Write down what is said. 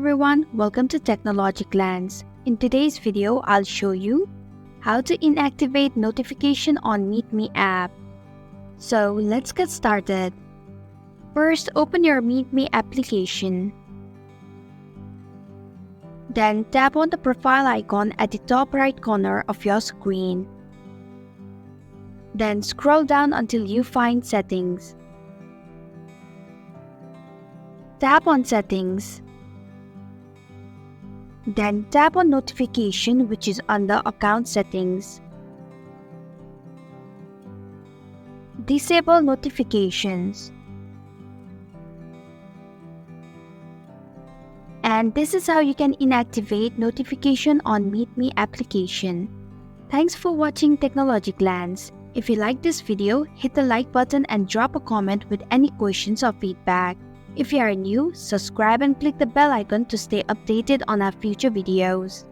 everyone, welcome to Technology Glance. In today's video, I'll show you how to inactivate notification on MeetMe app. So let's get started. First, open your MeetMe application. Then tap on the profile icon at the top right corner of your screen. Then scroll down until you find Settings. Tap on Settings. Then tap on Notification, which is under Account Settings. Disable notifications. And this is how you can inactivate notification on MeetMe application. Thanks for watching Technology Glance. If you like this video, hit the like button and drop a comment with any questions or feedback. If you are new, subscribe and click the bell icon to stay updated on our future videos.